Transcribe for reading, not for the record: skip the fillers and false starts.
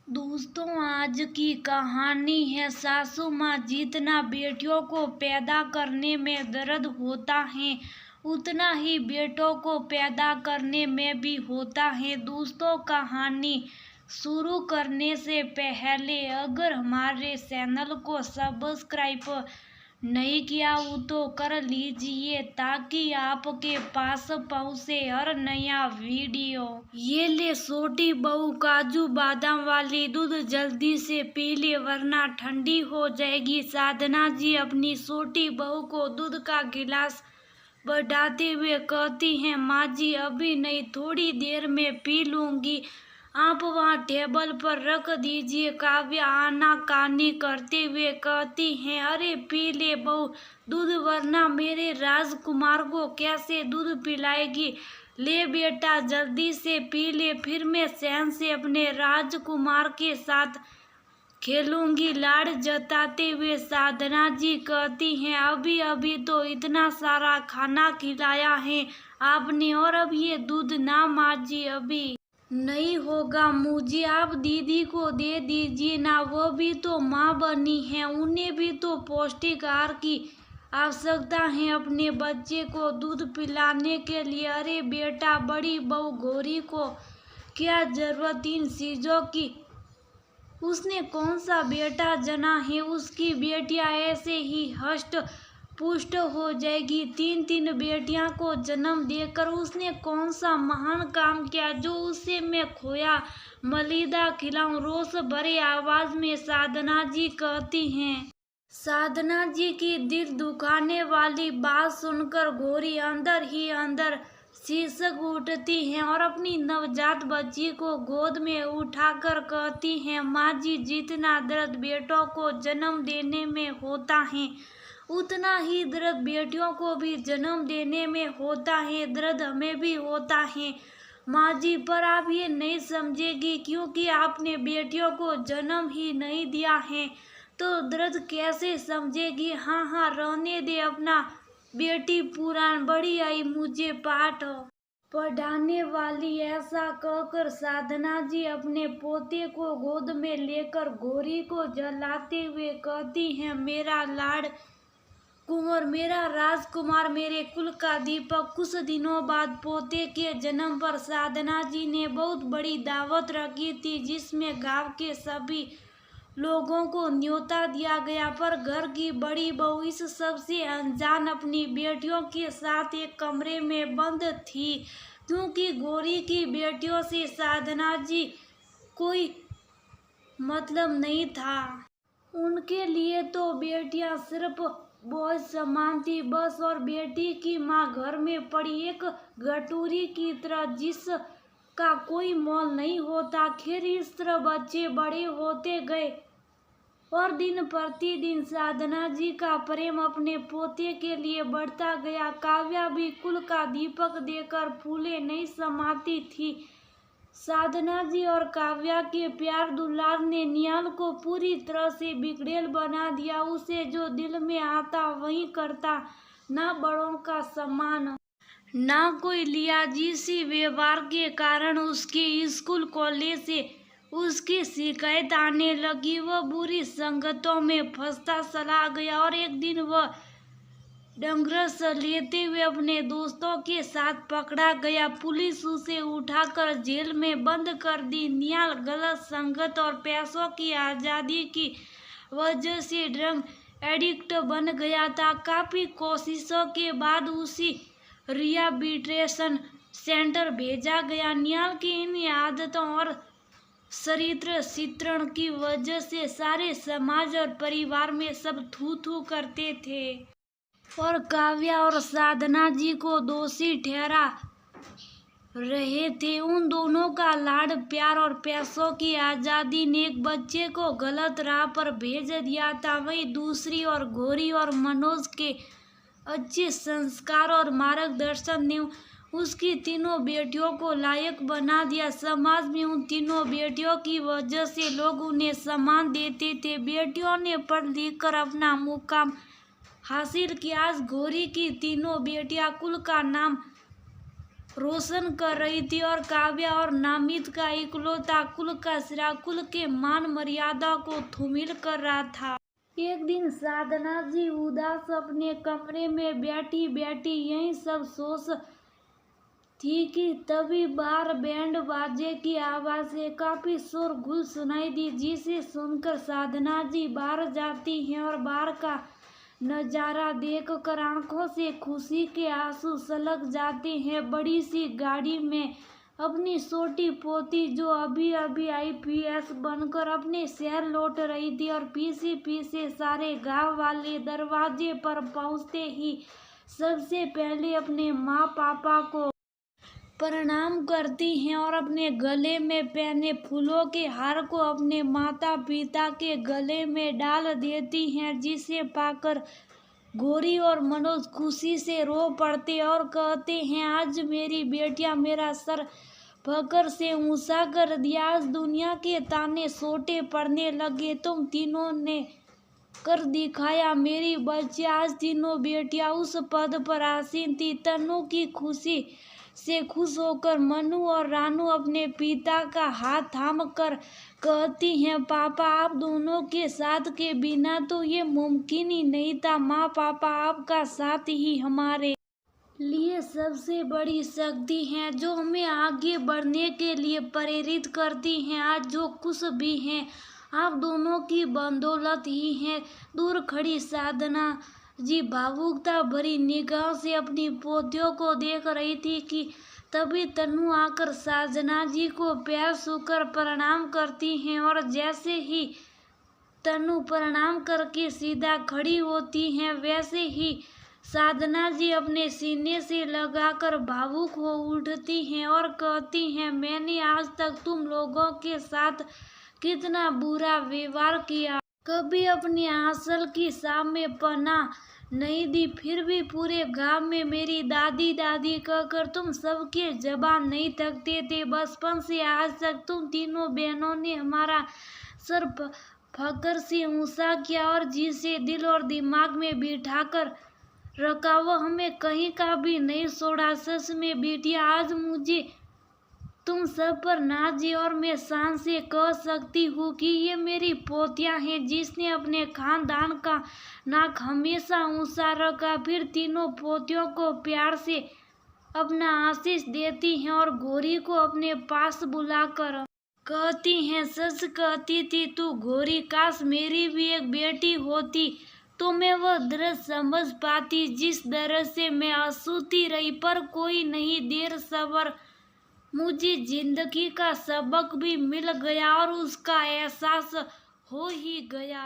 दोस्तों, आज की कहानी है सासू माँ। जितना बेटियों को पैदा करने में दर्द होता है, उतना ही बेटों को पैदा करने में भी होता है। दोस्तों, कहानी शुरू करने से पहले अगर हमारे चैनल को सब्सक्राइब नहीं किया हो तो कर लीजिए, ताकि आपके पास पहुंचे हर नया वीडियो। ये ले छोटी बहू, काजू बादाम वाली दूध जल्दी से पी ले वरना ठंडी हो जाएगी। साधना जी अपनी छोटी बहू को दूध का गिलास बढ़ाते हुए कहती हैं, माँ जी अभी नहीं, थोड़ी देर में पी लूंगी, आप वहाँ टेबल पर रख दीजिए। काव्या आनाकानी करते हुए कहती हैं, अरे पी ले बहू दूध, वरना मेरे राजकुमार को कैसे दूध पिलाएगी। ले बेटा जल्दी से पी ले, फिर मैं चैन से अपने राजकुमार के साथ खेलूंगी। लाड़ जताते हुए साधना जी कहती हैं, अभी अभी तो इतना सारा खाना खिलाया है आपने, और अब ये दूध ना माँ जी अभी नहीं होगा मुझे, आप दीदी को दे दीजिए ना, वो भी तो माँ बनी है, उन्हें भी तो पौष्टिक आहार की आवश्यकता है अपने बच्चे को दूध पिलाने के लिए। अरे बेटा, बड़ी बहू गौरी को क्या जरूरत इन चीजों की, उसने कौन सा बेटा जना है, उसकी बेटियां ऐसे ही हष्ट पुष्ट हो जाएगी। तीन तीन बेटियां को जन्म देकर उसने कौन सा महान काम किया जो उसे मैं खोया मलिदा खिलाऊं। रोष भरे आवाज में साधना जी कहती हैं। साधना जी की दिल दुखाने वाली बात सुनकर गौरी अंदर ही अंदर शीर्षक उठती हैं और अपनी नवजात बच्ची को गोद में उठाकर कहती हैं, माँ जी जितना दर्द बेटों को जन्म देने में होता है, उतना ही दर्द बेटियों को भी जन्म देने में होता है। दर्द हमें भी होता है माँ जी, पर आप ये नहीं समझेगी क्योंकि आपने बेटियों को जन्म ही नहीं दिया है, तो दर्द कैसे समझेगी। हाँ हाँ रहने दे अपना, बेटी पुराण बड़ी आई मुझे पाठ पढ़ाने वाली। ऐसा कहकर साधना जी अपने पोते को गोद में लेकर गौरी को जलाते हुए कहती हैं, मेरा लाड़ कुंवर, मेरा राजकुमार, मेरे कुल का दीपक। कुछ दिनों बाद पोते के जन्म पर साधना जी ने बहुत बड़ी दावत रखी थी, जिसमें गांव के सभी लोगों को न्योता दिया गया, पर घर की बड़ी बहू इस सब से अनजान अपनी बेटियों के साथ एक कमरे में बंद थी, क्योंकि गौरी की बेटियों से साधना जी कोई मतलब नहीं था। उनके लिए तो बेटियां सिर्फ बोझ समान थी बस, और बेटी की माँ घर में पड़ी एक गटूरी की तरह, जिसका कोई मोल नहीं होता। खैर इस तरह बच्चे बड़े होते गए और दिन प्रतिदिन साधना जी का प्रेम अपने पोते के लिए बढ़ता गया। काव्या भी कुल का दीपक देकर फूले नहीं समाती थी। साधना जी और काव्या के प्यार दुलार ने निहाल को पूरी तरह से बिगड़ेल बना दिया। उसे जो दिल में आता वही करता, ना बड़ों का सम्मान, ना कोई लिहाजी व्यवहार के कारण उसके स्कूल कॉलेज से उसकी शिकायत आने लगी। वह बुरी संगतों में फंसता चला गया और एक दिन वह डंगरस लेते हुए अपने दोस्तों के साथ पकड़ा गया। पुलिस उसे उठाकर जेल में बंद कर दी। निहाल गलत संगत और पैसों की आज़ादी की वजह से ड्रग एडिक्ट बन गया था। काफी कोशिशों के बाद उसी रिहैबिलिटेशन सेंटर भेजा गया। निहाल की इन आदतों और चरित्र चित्रण की वजह से सारे समाज और परिवार में सब थू थू करते थे और काव्या और साधना जी को दोषी ठहरा रहे थे। उन दोनों का लाड़ प्यार और पैसों की आज़ादी ने एक बच्चे को गलत राह पर भेज दिया था। वहीं दूसरी ओर गौरी और मनोज के अच्छे संस्कार और मार्गदर्शन ने उसकी तीनों बेटियों को लायक बना दिया। समाज में उन तीनों बेटियों की वजह से लोग उन्हें सम्मान देते थे। बेटियों ने पढ़ लिख कर अपना मुकाम हासिल किया। आज गौरी की तीनों बेटियां कुल का नाम रोशन कर रही थी और काव्या और नामित का इकलौता कुल का सिरा कुल के मान मर्यादा को धूमिल कर रहा था। एक दिन साधना जी उदास अपने कमरे में बैठी बैठी यही सब सोच थी कि तभी बाहर बैंड बाजे की आवाज से काफी शोरगुल सुनाई दी, जिसे सुनकर साधना जी बाहर जाती हैं और बाहर का नजारा देखकर आंखों से खुशी के आंसू छलक जाते हैं। बड़ी सी गाड़ी में अपनी छोटी पोती, जो अभी अभी आईपीएस बनकर अपने शहर लौट रही थी, और पीछे पीछे सारे गांव वाले दरवाजे पर पहुंचते ही सबसे पहले अपने माँ पापा को प्रणाम करती हैं और अपने गले में पहने फूलों के हार को अपने माता पिता के गले में डाल देती हैं, जिसे पाकर गौरी और मनोज खुशी से रो पड़ते और कहते हैं, आज मेरी बेटियां मेरा सर फकर से ऊंचा कर दिया। आज दुनिया के ताने सोटे पड़ने लगे, तुम तीनों ने कर दिखाया मेरी बच्चियां। आज तीनों बेटियां उस पद पर आसीन थी। तनु की खुशी से खुश होकर मनु और रानू अपने पिता का हाथ थाम कर कहती हैं, पापा आप दोनों के साथ के बिना तो ये मुमकिन ही नहीं था। माँ पापा आपका साथ ही हमारे लिए सबसे बड़ी शक्ति है, जो हमें आगे बढ़ने के लिए प्रेरित करती हैं। आज जो खुश भी हैं आप दोनों की बदौलत ही हैं। दूर खड़ी साधना जी भावुकता भरी निगाह से अपनी पोतियों को देख रही थी कि तभी तनु आकर साधना जी को प्यार छूकर प्रणाम करती हैं, और जैसे ही तनु प्रणाम करके सीधा खड़ी होती हैं, वैसे ही साधना जी अपने सीने से लगाकर भावुक हो उठती हैं और कहती हैं, मैंने आज तक तुम लोगों के साथ कितना बुरा व्यवहार किया, कभी अपने आंचल की छाव में पनाह नहीं दी, फिर भी पूरे गांव में मेरी दादी दादी कहकर तुम सबके जबान नहीं थकते थे। बचपन से आज तक तुम तीनों बहनों ने हमारा सर फकर से ऊंचा किया, और जिसे दिल और दिमाग में बिठाकर रखा वो हमें कहीं का भी नहीं छोड़ा। सच में बेटिया, आज मुझे तुम सब पर नाज है और मैं शान से कह सकती हूँ कि ये मेरी पोतियाँ हैं, जिसने अपने खानदान का नाक हमेशा ऊंचा रखा। फिर तीनों पोतियों को प्यार से अपना आशीष देती हैं और गौरी को अपने पास बुलाकर कहती हैं, सच कहती थी तू गौरी, काश मेरी भी एक बेटी होती तो मैं वह दर्द समझ पाती जिस दर्द से मैं असूती रही। पर कोई नहीं, देर सबर मुझे जिंदगी का सबक भी मिल गया और उसका एहसास हो ही गया।